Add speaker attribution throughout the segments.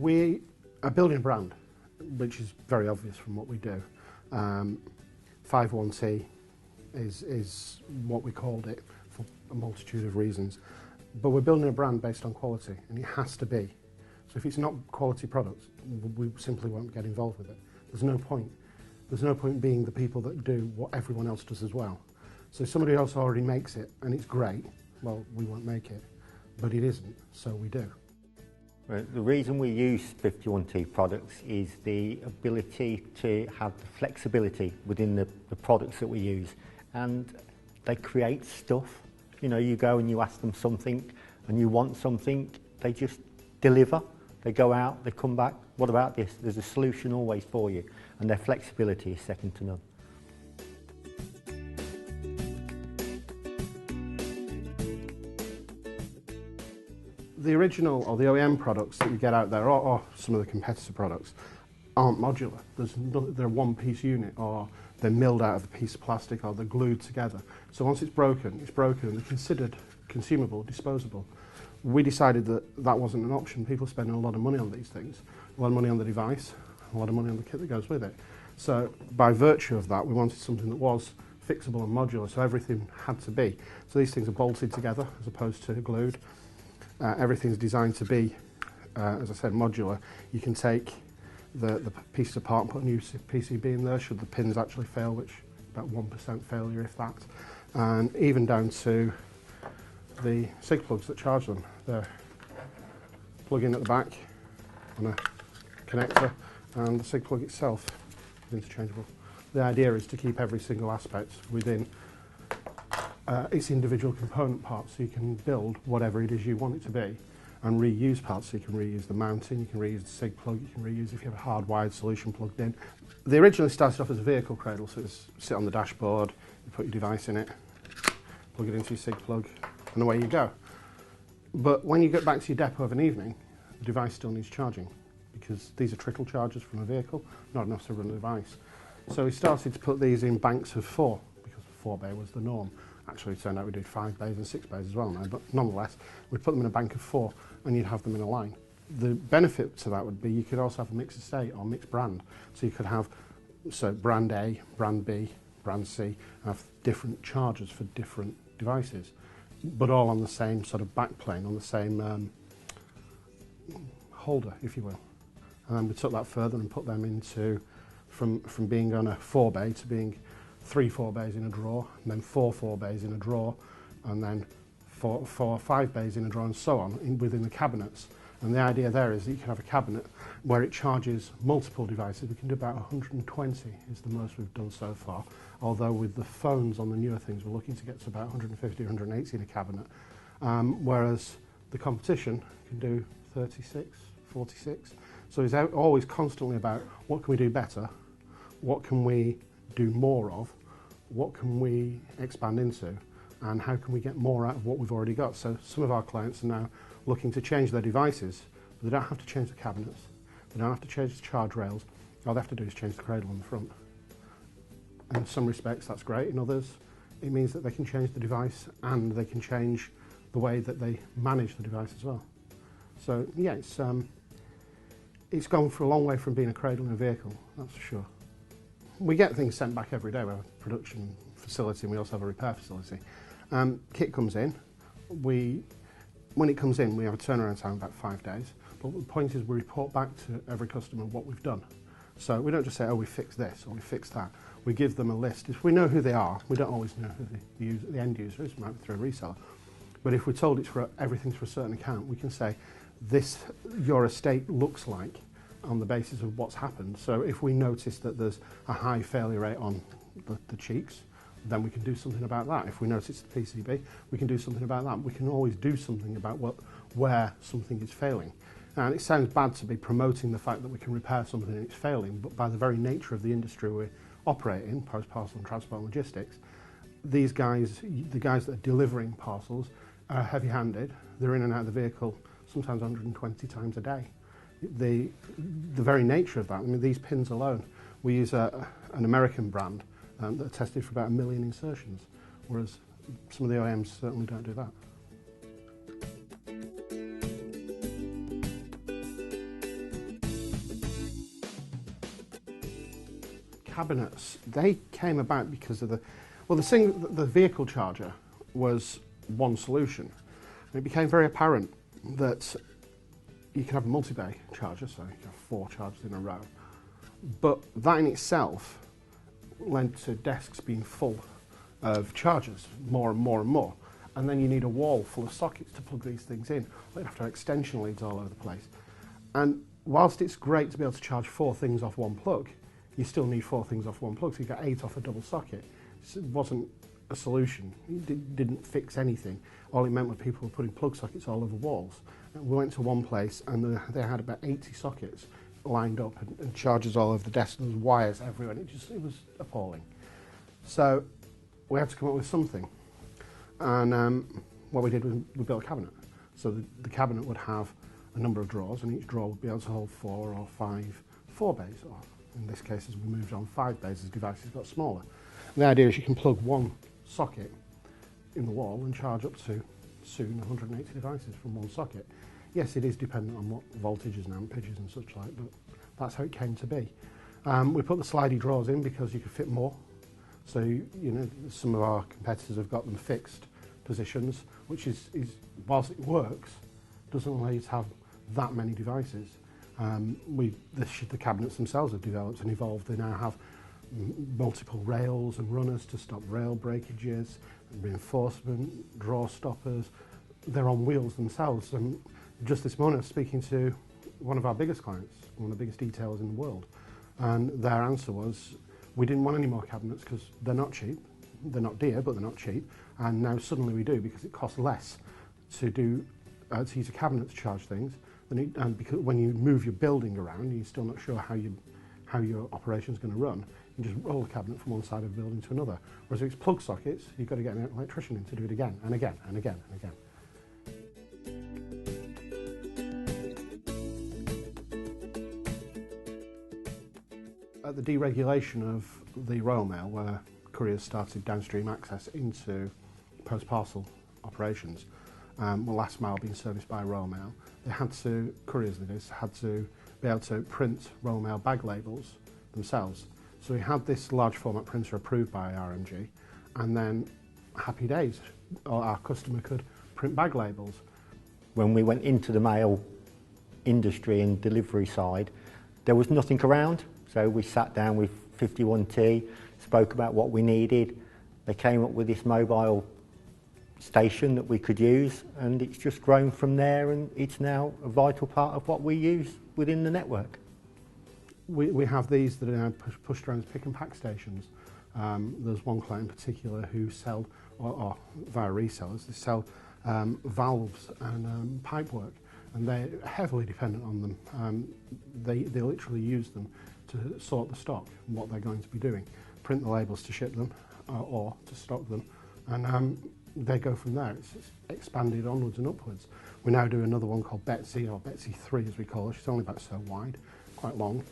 Speaker 1: We are building a brand, which is very obvious from what we do. 51T is what we called it for a multitude of reasons. But we're building a brand based on quality, and it has to be. So if it's not quality products, we simply won't get involved with it. There's no point. There's no point being the people that do what everyone else does as well. So if somebody else already makes it and it's great, well, we won't make it. But it isn't, so we do.
Speaker 2: The reason we use 51T products is the ability to have the flexibility within the products that we use, and they create stuff. You know, you go and you ask them something and you want something, they just deliver. They go out, they come back, what about this? There's a solution always for you, and their flexibility is second to none.
Speaker 1: The original or the OEM products that you get out there, or some of the competitor products, aren't modular. They're a one-piece unit, or they're milled out of a piece of plastic, or they're glued together. So once it's broken, and they're considered consumable, disposable. We decided that that wasn't an option. People spend a lot of money on these things, a lot of money on the device, a lot of money on the kit that goes with it. So by virtue of that, we wanted something that was fixable and modular, so everything had to be. So these things are bolted together as opposed to glued. Everything's designed to be, as I said, modular. You can take the pieces apart and put a new PCB in there should the pins actually fail, which about 1% failure if that. And even down to the SIG plugs that charge them. They're plug in at the back on a connector, and the SIG plug itself is interchangeable. The idea is to keep every single aspect within its individual component parts, so you can build whatever it is you want it to be and reuse parts. So you can reuse the mounting, you can reuse the SIG plug, you can reuse if you have a hardwired solution plugged in. They originally started off as a vehicle cradle, so it's sit on the dashboard, you put your device in it, plug it into your SIG plug, and away you go. But when you get back to your depot of an evening, the device still needs charging, because these are trickle chargers from a vehicle, not enough to run a device. So we started to put these in banks of 4, because 4 bay was the norm. Actually, it turned out we did 5 bays and 6 bays as well now, but nonetheless, we'd put them in a bank of 4 and you'd have them in a line. The benefit to that would be you could also have a mixed estate or mixed brand. So you could have brand A, brand B, brand C, and have different chargers for different devices, but all on the same sort of backplane, on the same holder, if you will. And then we took that further and put them into, from being on a 4 bay to being 3 4 bays in a drawer, and then 4 4 bays in a drawer, and then 4 5 bays in a drawer, and so on within the cabinets. And the idea there is that you can have a cabinet where it charges multiple devices. We can do about 120 is the most we've done so far, although with the phones on the newer things we're looking to get to about 150 180 in a cabinet, whereas the competition can do 36 46. So it's always constantly about what can we do better, what can we do more of, what can we expand into, and how can we get more out of what we've already got. So some of our clients are now looking to change their devices, but they don't have to change the cabinets, they don't have to change the charge rails. All they have to do is change the cradle on the front. In some respects that's great, in others it means that they can change the device and they can change the way that they manage the device as well. So yeah, it's gone for a long way from being a cradle in a vehicle, that's for sure. We get things sent back every day. We have a production facility and we also have a repair facility. Kit comes in. When it comes in, we have a turnaround time of about 5 days. But the point is we report back to every customer what we've done. So we don't just say, oh, we fixed this or we fixed that. We give them a list. If we know who they are, we don't always know who the end user is, might be through a reseller. But if we're told it's for everything's for a certain account, we can say, this, your estate looks like, on the basis of what's happened. So if we notice that there's a high failure rate on the cheeks, then we can do something about that. If we notice the PCB, we can do something about that. We can always do something about where something is failing. And it sounds bad to be promoting the fact that we can repair something and it's failing, but by the very nature of the industry we operate in, post, parcel and transport and logistics, these guys, the guys that are delivering parcels, are heavy-handed. They're in and out of the vehicle sometimes 120 times a day. The very nature of that, I mean, these pins alone, we use an American brand that are tested for about 1 million insertions, whereas some of the OEMs certainly don't do that. cabinets, they came about because of the vehicle charger was one solution. And it became very apparent that you can have a multi-bay charger, so you can have 4 chargers in a row. But that in itself led to desks being full of chargers, more and more and more. And then you need a wall full of sockets to plug these things in. You have to have extension leads all over the place. And whilst it's great to be able to charge 4 things off one plug, you still need 4 things off one plug, so you got 8 off a double socket. So it wasn't a solution. It didn't fix anything. All it meant was people were putting plug sockets all over walls. And we went to one place and they had about 80 sockets lined up and chargers all over the desk, and there was wires everywhere, and it was appalling. So we had to come up with something. And what we did was we built a cabinet. So the cabinet would have a number of drawers, and each drawer would be able to hold 4 or 5 4-bays, or in this case, as we moved on, 5-bays as devices got smaller. And the idea is you can plug one socket in the wall and charge up to soon 180 devices from one socket. Yes, it is dependent on what voltages and amperages and such like, but that's how it came to be. We put the slidey drawers in because you could fit more. So, you know, some of our competitors have got them fixed positions, which is whilst it works, doesn't allow you to have that many devices. The cabinets themselves have developed and evolved. They now have multiple rails and runners to stop rail breakages, reinforcement, drawer stoppers. They're on wheels themselves. And just this morning I was speaking to one of our biggest clients, one of the biggest retailers in the world, and their answer was, we didn't want any more cabinets because they're not cheap. They're not dear, but they're not cheap. And now suddenly we do, because it costs less to use a cabinet to charge things. And because when you move your building around, you're still not sure how your operation's going to run. You just roll the cabinet from one side of the building to another. Whereas if it's plug sockets, you've got to get an electrician in to do it again and again and again and again. At the deregulation of the Royal Mail, where couriers started downstream access into post-parcel operations, the last mile being serviced by Royal Mail, couriers had to be able to print Royal Mail bag labels themselves. So we had this large format printer approved by RMG, and then happy days, our customer could print bag labels.
Speaker 2: When we went into the mail industry and delivery side, there was nothing around. So we sat down with 51T, spoke about what we needed. They came up with this mobile station that we could use, and it's just grown from there, and it's now a vital part of what we use within the network.
Speaker 1: We have these that are now pushed around as pick and pack stations. There's one client in particular who sell, or via resellers, they sell valves and pipe work, and they're heavily dependent on them. They literally use them to sort the stock and what they're going to be doing, print the labels to ship them or to stock them, and they go from there. It's expanded onwards and upwards. We now do another one called Betsy, or Betsy 3 as we call her. She's only about so wide, quite long,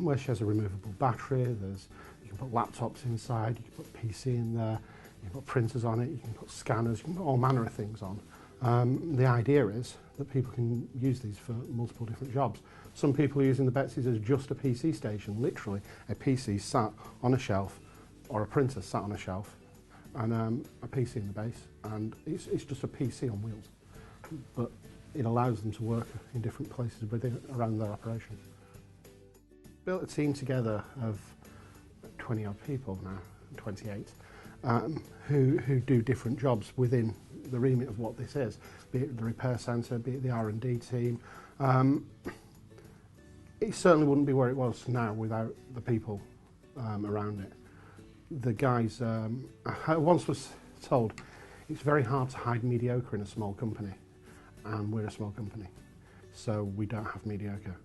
Speaker 1: where she has a removable battery. You can put laptops inside, you can put PC in there, you can put printers on it, you can put scanners, you can put all manner of things on. The idea is that people can use these for multiple different jobs. Some people are using the Betsy's as just a PC station, literally a PC sat on a shelf, or a printer sat on a shelf, and a PC in the base, and it's just a PC on wheels. But it allows them to work in different places around their operation. Built a team together of 20 odd people now, 28, who do different jobs within the remit of what this is, be it the repair centre, be it the R&D team. It certainly wouldn't be where it was now without the people around it. The guys, I once was told, it's very hard to hide mediocre in a small company, and we're a small company, so we don't have mediocre.